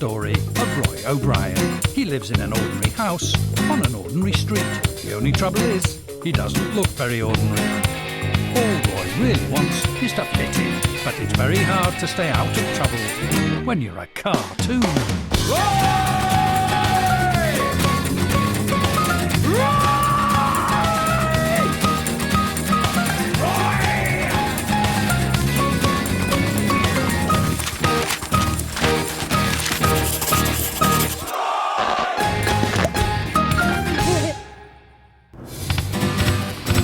story of Roy O'Brien. He lives in an ordinary house on an ordinary street. The only trouble is, he doesn't look very ordinary. All Roy really wants is to fit in, but it's very hard to stay out of trouble when you're a cartoon.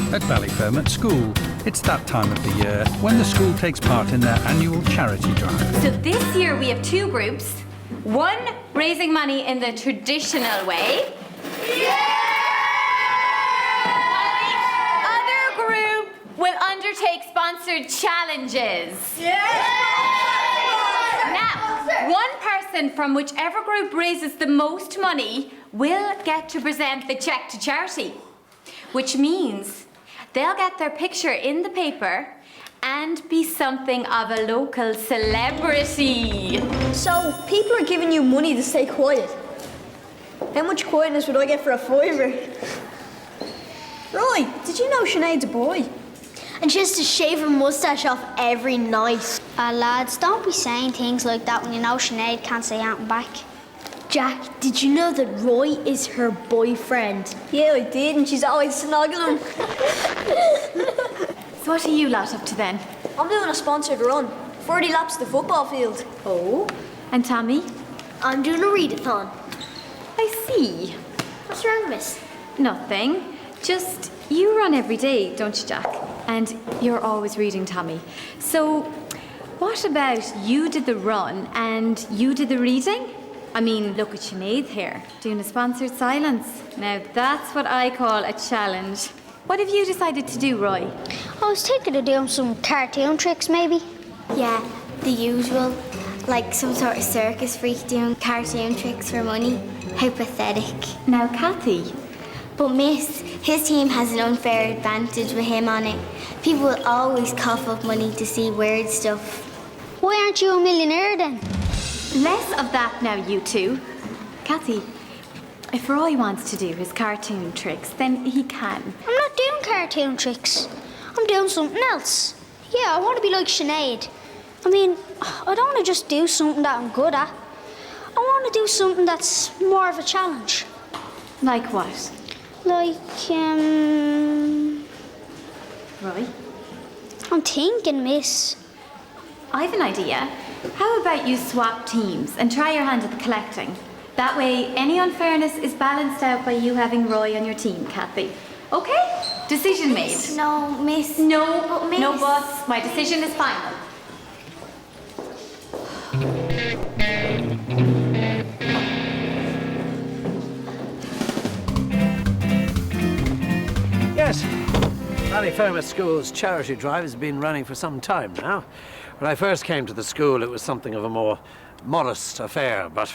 At Ballyfermot School, it's that time of the year when the school takes part in their annual charity drive. So this year we have two groups. One raising money in the traditional way. Other group will undertake sponsored challenges. Now, one person from whichever group raises the most money will get to present the cheque to charity, which means they'll get their picture in the paper and be something of a local celebrity. So, people are giving you money to stay quiet. How much quietness would I get for a fiver? Roy, did you know Sinead's a boy? And she has to shave her moustache off every night. Lads, don't be saying things like that when you know Sinead can't say anything back. Jack, did you know that Roy is her boyfriend? Yeah, I did, and she's always snuggling him. So what are you lot up to then? I'm doing a sponsored run, 40 laps to the football field. Oh, and Tommy? I'm doing a readathon. I see. What's wrong, miss? Nothing. Just, you run every day, don't you, Jack? And you're always reading, Tommy. So, what about you did the run and you did the reading? I mean, look at Sinead here, doing a sponsored silence. Now, that's what I call a challenge. What have you decided to do, Roy? I was thinking of doing some cartoon tricks, maybe. Yeah, the usual. Like some sort of circus freak doing cartoon tricks for money. How pathetic. Now, Kathy. But miss, his team has an unfair advantage with him on it. People will always cough up money to see weird stuff. Why aren't you a millionaire then? Less of that now, you two. Kathy, if Roy wants to do his cartoon tricks, then he can. I'm not doing cartoon tricks. I'm doing something else. Yeah, I want to be like Sinead. I mean, I don't want to just do something that I'm good at. I want to do something that's more of a challenge. Like what? Like, Roy? I'm thinking, miss. I've an idea. How about you swap teams and try your hand at the collecting? That way, any unfairness is balanced out by you having Roy on your team, Kathy. Okay? Decision made. No, miss. No, But miss. no, boss. My decision is final. Yes, Ballyfermot School's charity drive has been running for some time now. When I first came to the school, it was something of a more modest affair, but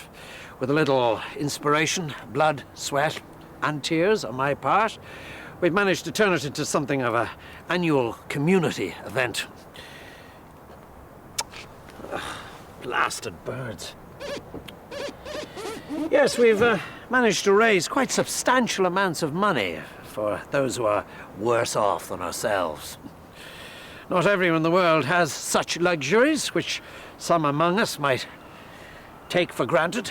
with a little inspiration, blood, sweat, and tears on my part, we've managed to turn it into something of an annual community event. Ugh, blasted birds. Yes, we've managed to raise quite substantial amounts of money for those who are worse off than ourselves. Not everyone in the world has such luxuries, which some among us might take for granted.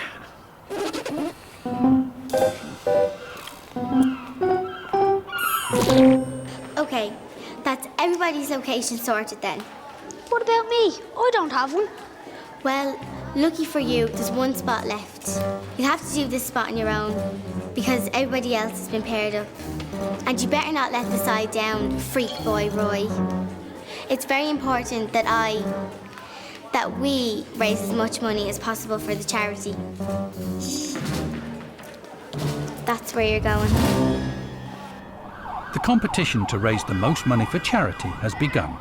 Okay, that's everybody's location sorted then. What about me? I don't have one. Well, lucky for you, there's one spot left. You'll have to do this spot on your own because everybody else has been paired up. And you better not let the side down, freak boy Roy. It's very important that we raise as much money as possible for the charity. That's where you're going. The competition to raise the most money for charity has begun.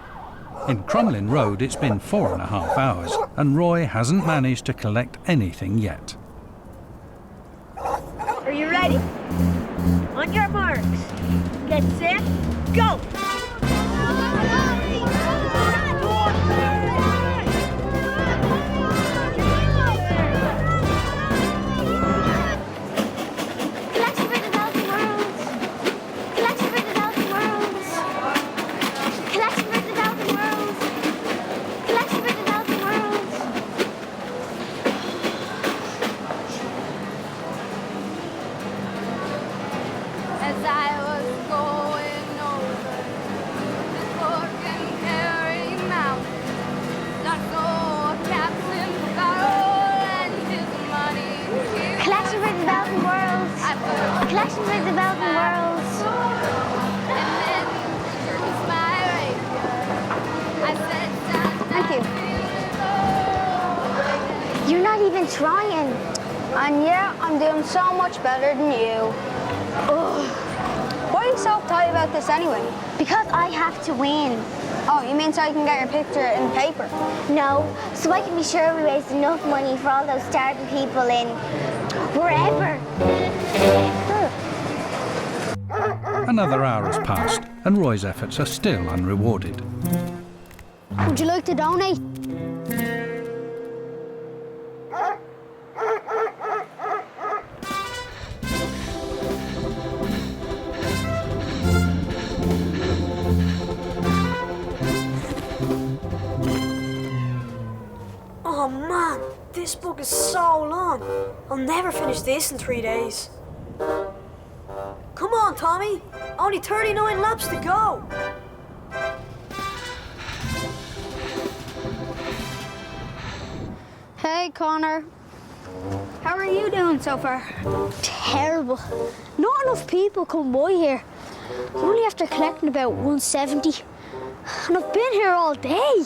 In Crumlin Road, it's been 4.5 hours, and Roy hasn't managed to collect anything yet. Are you ready? On your marks. Get set, go! You're not even trying. And yeah, I'm doing so much better than you. Ugh. Why are you so uptight about this anyway? Because I have to win. Oh, you mean so you can get your picture in the paper? No, so I can be sure we raised enough money for all those starving people in wherever. Another hour has passed, and Roy's efforts are still unrewarded. Would you like to donate? Oh man, this book is so long. I'll never finish this in 3 days. Come on, Tommy. Only 39 laps to go. Hey, Connor. How are you doing so far? Terrible. Not enough people come by here. I'm only after collecting about 170. And I've been here all day.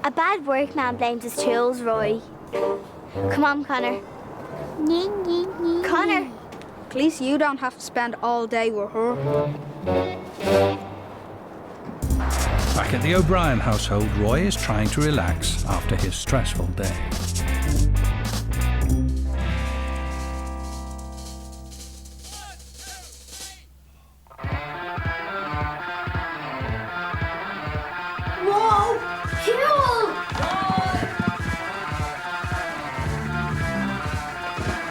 A bad workman blames his tools, Roy. Come on, Connor. Connor. At least you don't have to spend all day with her. Back at the O'Brien household, Roy is trying to relax after his stressful day. Whoa! Cool!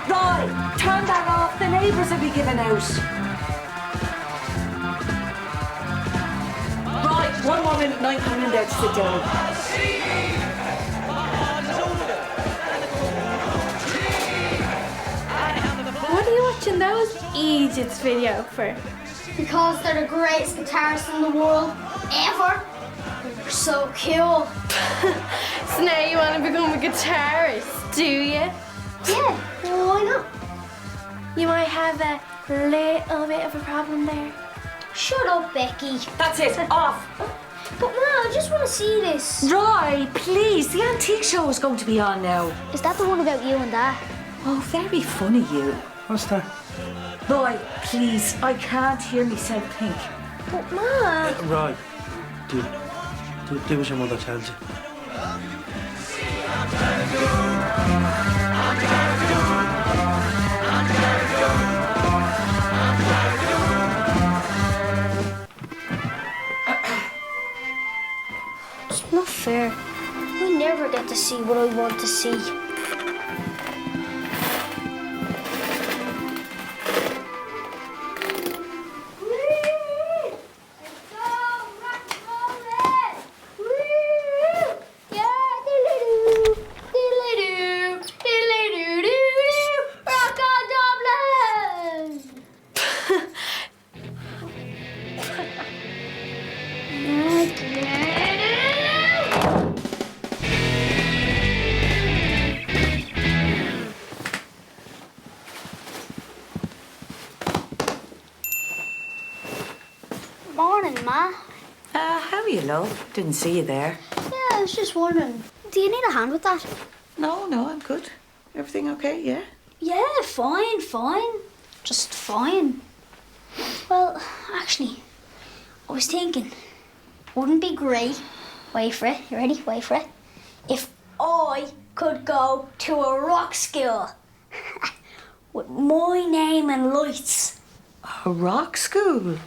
Roy, turn that off. The neighbours will be giving out. Right, 1 more minute and I'm coming there to sit down. What are you watching those idiots video for? Because they're the greatest guitarists in the world ever. They're so cool. So now you want to become a guitarist, do you? Yeah, well, why not? You might have a little bit of a problem there. Shut up, Becky. That's it, off. But Ma, I just want to see this. Roy, please, the antique show is going to be on now. Is that the one about you and Dad? Oh, very funny, you. What's that? Roy, please, I can't hear myself think. But Ma... Right. Do as your mother tells you. It's not fair. I never get to see what I want to see. Morning, Ma. How are you, love? Didn't see you there. Yeah, I was just wondering, do you need a hand with that? No, I'm good. Everything okay, yeah? Yeah, fine. Just fine. Well, actually, I was thinking, wouldn't it be great, wait for it, you ready, wait for it, if I could go to a rock school with my name and lights. A rock school?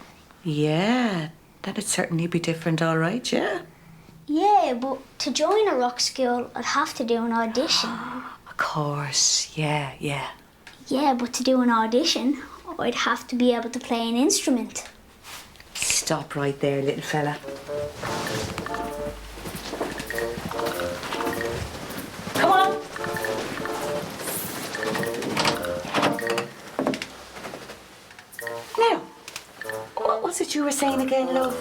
Yeah, that'd certainly be different, all right, yeah? Yeah, but to join a rock school, I'd have to do an audition. Of course, yeah. Yeah, but to do an audition, I'd have to be able to play an instrument. Stop right there, little fella. Come on. Now, what was it you were saying again, love?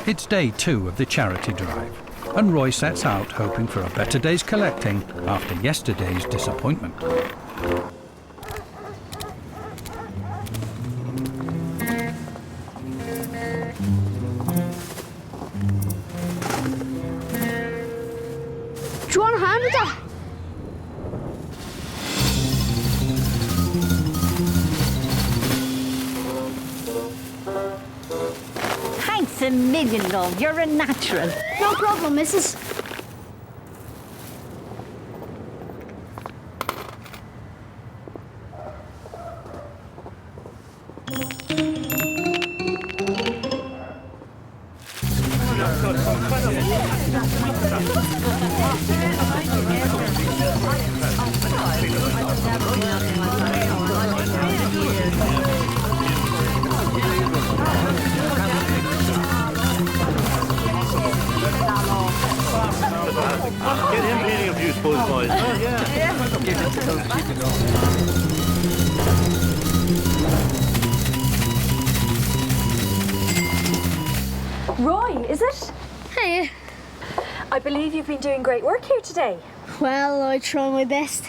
It's day 2 of the charity drive, and Roy sets out hoping for a better day's collecting after yesterday's disappointment. with that. Thanks a million, love. You're a natural. No problem, missus. Get him eating a few spoons, boys. Oh, yeah. Roy, is it? Hey. I believe you've been doing great work here today. Well, I try my best.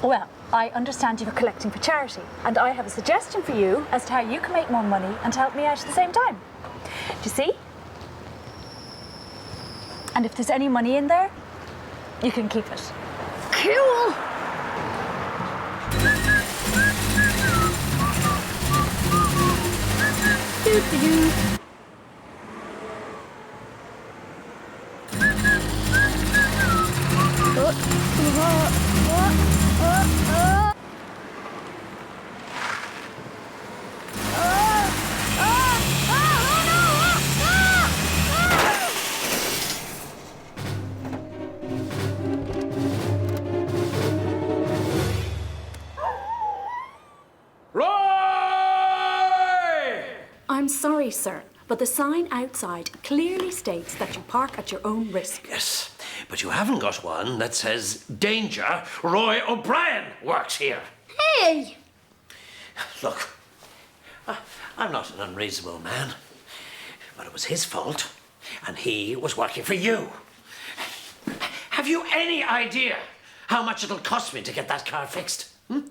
Well, I understand you're collecting for charity, and I have a suggestion for you as to how you can make more money and help me out at the same time. Do you see? And if there's any money in there, you can keep it. Cool. Doo-doo-doo. I'm sorry, sir, but the sign outside clearly states that you park at your own risk. Yes, but you haven't got one that says, "Danger, Roy O'Brien works here." Hey! Look, I'm not an unreasonable man, but it was his fault, and he was working for you. Have you any idea how much it'll cost me to get that car fixed? Oh,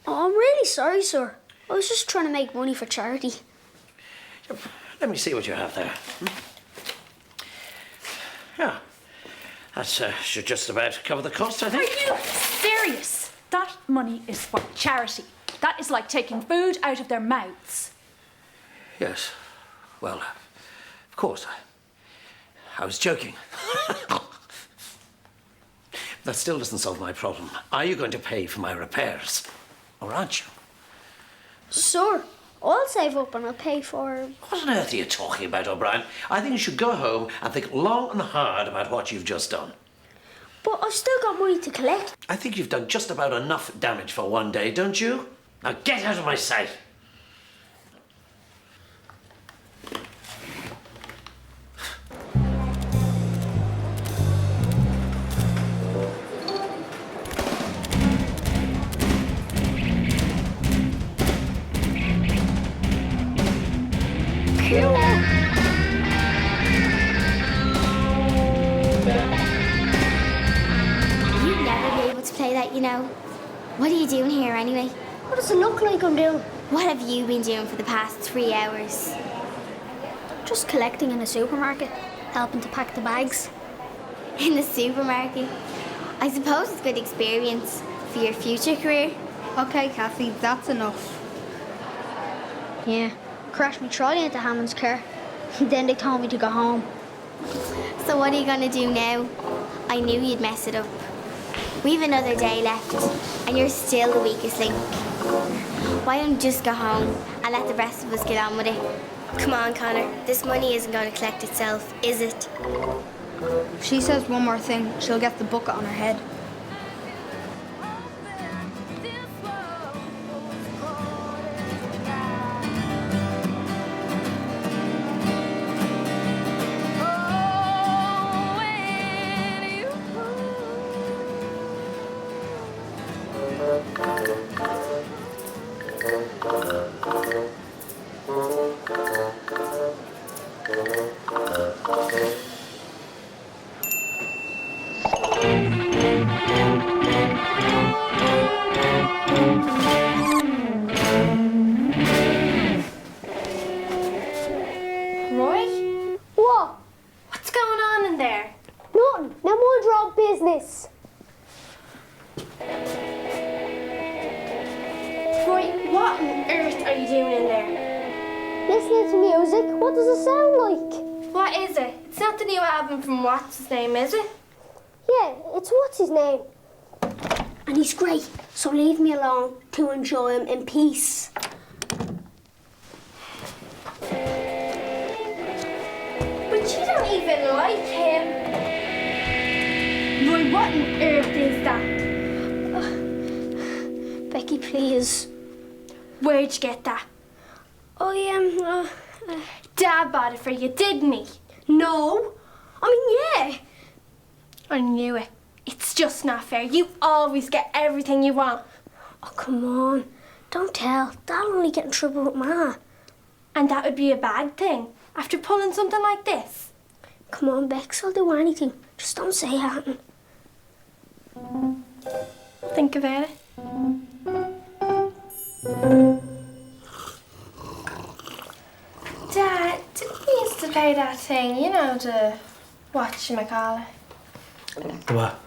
I'm really sorry, sir. I was just trying to make money for charity. Let me see what you have there. Yeah, that should just about cover the cost, I Are think. you serious? That money is for charity. That is like taking food out of their mouths. Yes, well, of course, I was joking. That still doesn't solve my problem. Are you going to pay for my repairs, or aren't you? Sir, I'll save up and I'll pay for... What on earth are you talking about, O'Brien? I think you should go home and think long and hard about what you've just done. But I've still got money to collect. I think you've done just about enough damage for one day, don't you? Now get out of my sight. You'd never be able to play that, you know. What are you doing here anyway? What does it look like I'm doing? What have you been doing for the past 3 hours? Just collecting in a supermarket, helping to pack the bags. In the supermarket? I suppose it's good experience for your future career. Okay, Kathy, that's enough. Yeah, crashed my trolley into Hammond's car. Then they told me to go home. So what are you gonna do now? I knew you'd mess it up. We've another day left, and you're still the weakest link. Why don't you just go home and let the rest of us get on with it? Come on, Connor. This money isn't going to collect itself, is it? If she says one more thing, she'll get the bucket on her head. music. What does it sound like? What is it? It's not the new album from what's his name, is it? Yeah, it's what's his name. And he's great, so leave me alone to enjoy him in peace. But you don't even like him. Roy, what on earth is that? Becky, please. Where'd you get that? Dad bought it for you, didn't he? No. Yeah. I knew it. It's just not fair. You always get everything you want. Oh, come on. Don't tell. That'll only get in trouble with Ma. And that would be a bad thing, after pulling something like this. Come on, Bex, I'll do anything. Just don't say anything. Think about it. Dad, didn't we used to play that thing, you know, the whatchamacallit? The what?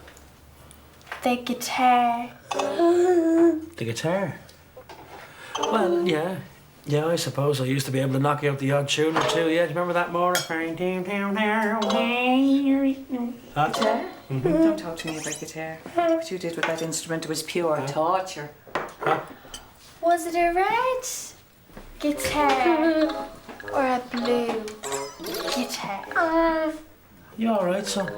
The guitar. The guitar? Well, yeah. Yeah, I suppose I used to be able to knock out the odd tune or two, yeah. Do you remember that, Maura? Guitar? Don't talk to me about guitar. What you did with that instrument was pure torture. Was it a red guitar or a blue guitar? You alright, son?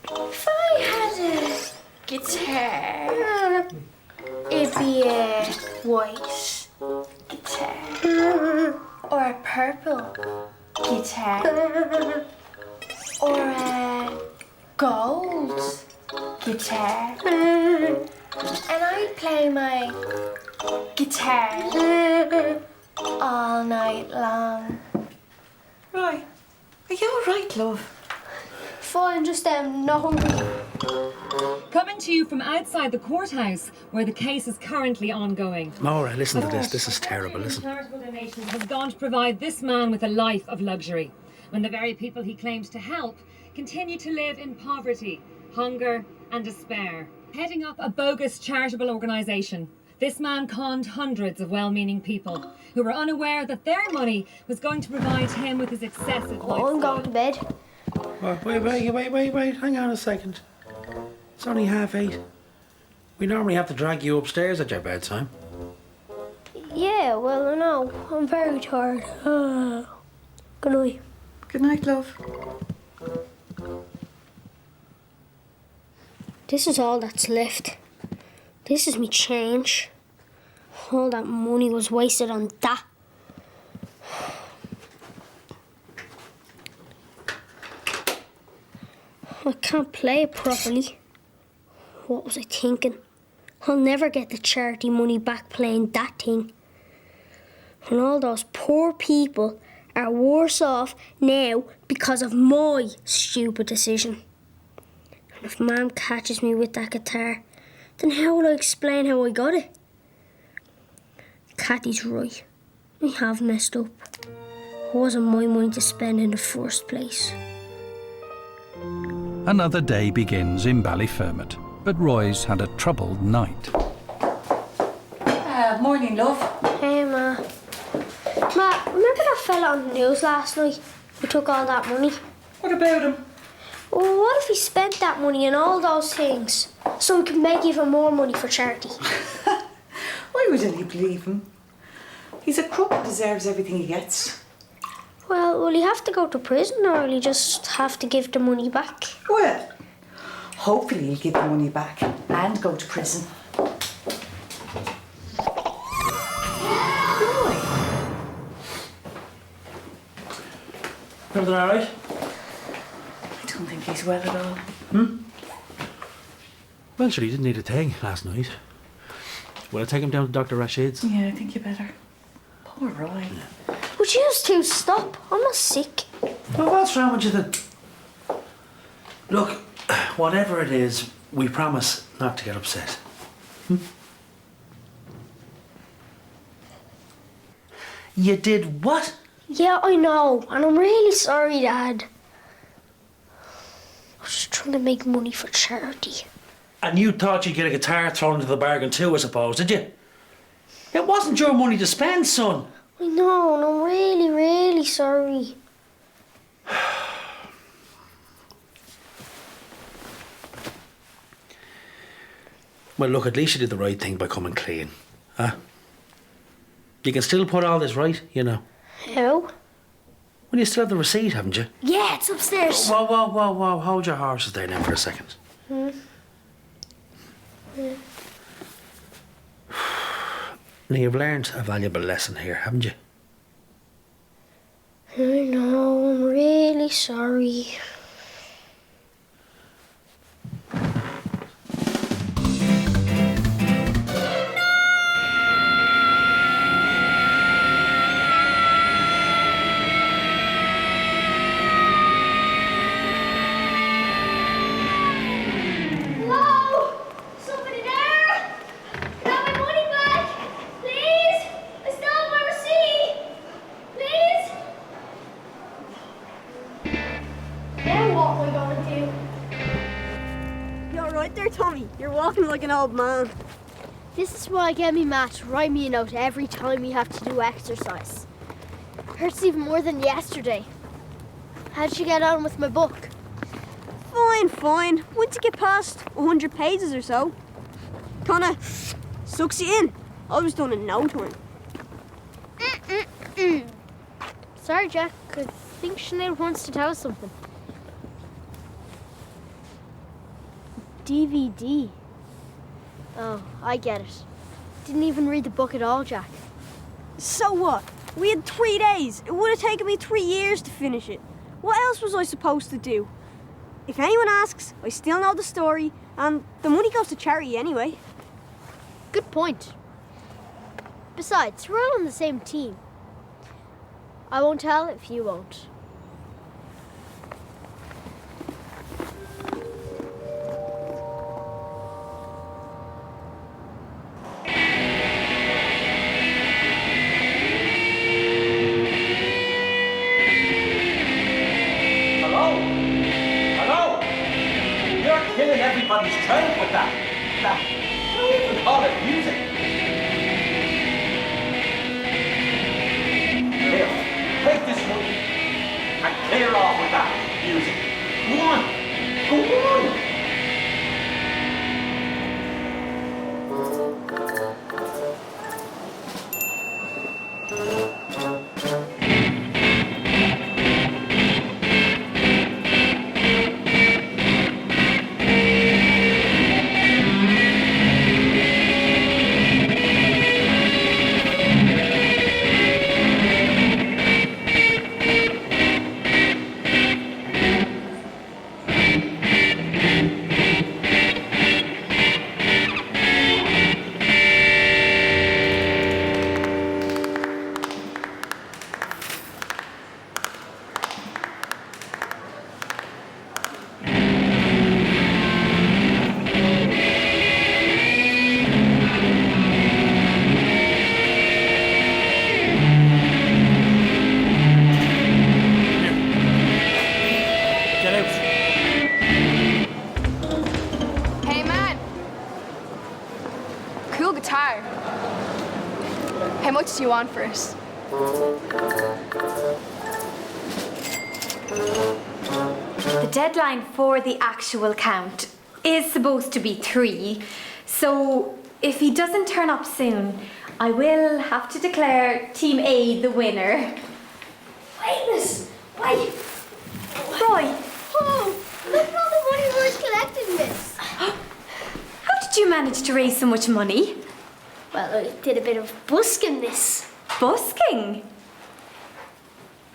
If I had a guitar, it'd be a white guitar or a purple guitar or a gold guitar, and I'd play my guitar all night long. Right. Are you all right, love? Fine, just not hungry. Coming to you from outside the courthouse, where the case is currently ongoing. Maura, listen to this. This is terrible. Listen. Charitable donations has gone to provide this man with a life of luxury, when the very people he claims to help continue to live in poverty, hunger and despair. Heading up a bogus charitable organisation, this man conned hundreds of well-meaning people who were unaware that their money was going to provide him with his excessive lifestyle. I'm going to bed. Wait. Hang on a second. It's only 8:30. We normally have to drag you upstairs at your bedtime. Yeah, well, I know. I'm very tired. Good night. Good night, love. This is all that's left. This is me change. All that money was wasted on that. I can't play it properly. What was I thinking? I'll never get the charity money back playing that thing. And all those poor people are worse off now because of my stupid decision. And if Mum catches me with that guitar, then how will I explain how I got it? Cathy's right. I have messed up. It wasn't my money to spend in the first place. Another day begins in Ballyfermot, but Roy's had a troubled night. Morning, love. Hey, Ma. Ma, remember that fella on the news last night who took all that money? What about him? Well, what if he spent that money on all those things so he could make even more money for charity? Why would any believe him? He's a crook and deserves everything he gets. Well, will he have to go to prison or will he just have to give the money back? Well, hopefully he'll give the money back and go to prison. Everything all right? I don't think he's well at all. Well, sure, he didn't need a thing last night. Will I take him down to Dr. Rashid's? Yeah, I think you better. Poor Roy. Would you two stop? I'm not sick. Well, what's wrong with you then? Look, whatever it is, we promise not to get upset. You did what? Yeah, I know, and I'm really sorry, Dad. I was just trying to make money for charity. And you thought you'd get a guitar thrown into the bargain too, I suppose, did you? It wasn't your money to spend, son. I know, and I'm really, really sorry. Well, look, at least you did the right thing by coming clean, huh? You can still put all this right, you know. How? Well, you still have the receipt, haven't you? Yeah, it's upstairs. Whoa, whoa, whoa, whoa. Hold your horses there now for a second. Hmm. Now, you've learned a valuable lesson here, haven't you? I know, I'm really sorry. Tommy, you're walking like an old man. This is why I get me Matt to write me a note every time we have to do exercise. Hurts even more than yesterday. How'd you get on with my book? Fine, fine. Once you get past 100 pages or so, kinda sucks you in. I was done in no time. Sorry, Jack. I think Sinead wants to tell us something. DVD. Oh, I get it. Didn't even read the book at all, Jack. So what? We had 3 days. It would have taken me 3 years to finish it. What else was I supposed to do? If anyone asks, I still know the story, and the money goes to charity anyway. Good point. Besides, we're all on the same team. I won't tell if you won't. Everybody's trained with that. We even call it music. Here, take this money and clear off with that music. Go on, go on. How much do you want for it? The deadline for the actual count is supposed to be 3, so if he doesn't turn up soon, I will have to declare Team A the winner. Wait, miss! Wait! Roy! Oh, look at all the money we're collecting, miss! How did you manage to raise so much money? Well, I did a bit of busking, miss. Busking?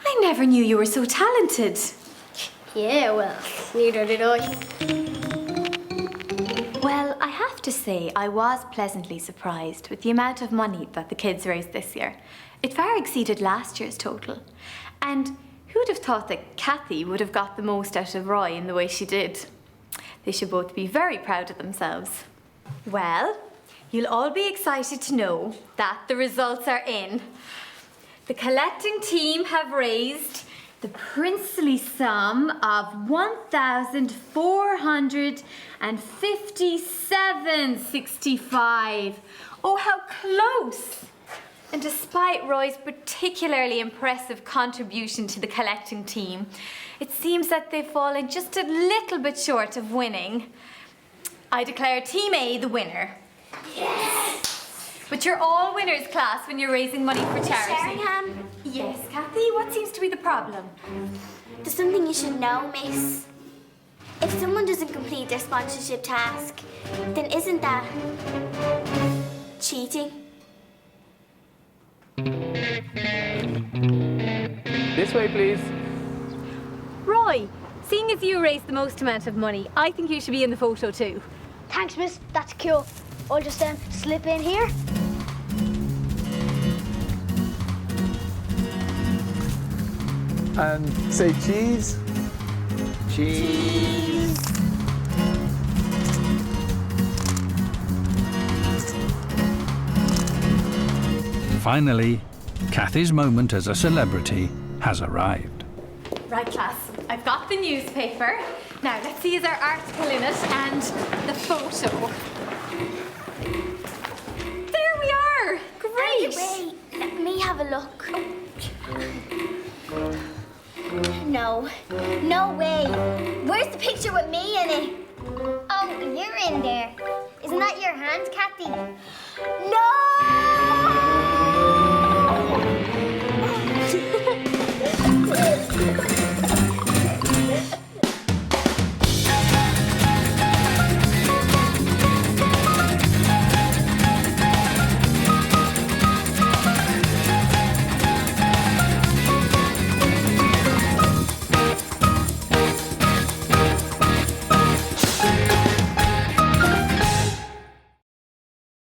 I never knew you were so talented. Yeah, well, neither did I. Well, I have to say, I was pleasantly surprised with the amount of money that the kids raised this year. It far exceeded last year's total. And who'd have thought that Kathy would have got the most out of Roy in the way she did? They should both be very proud of themselves. Well, you'll all be excited to know that the results are in. The collecting team have raised the princely sum of $1,457.65. Oh, how close! And despite Roy's particularly impressive contribution to the collecting team, it seems that they've fallen just a little bit short of winning. I declare Team A the winner. Yes! But you're all winners, class, when you're raising money for charity. Sheringham? Yes, Kathy, what seems to be the problem? There's something you should know, miss. If someone doesn't complete their sponsorship task, then isn't that cheating? This way, please. Roy, seeing as you raised the most amount of money, I think you should be in the photo too. Thanks, miss. That's cool. I'll just slip in here. And say cheese. Cheese. Finally, Kathy's moment as a celebrity has arrived. Right, class, I've got the newspaper. Now, let's see is our article in it and the photo. There we are! Great! Wait, let me have a look. No, no way. Where's the picture with me in it? Oh, you're in there. Isn't that your hand, Kathy? No!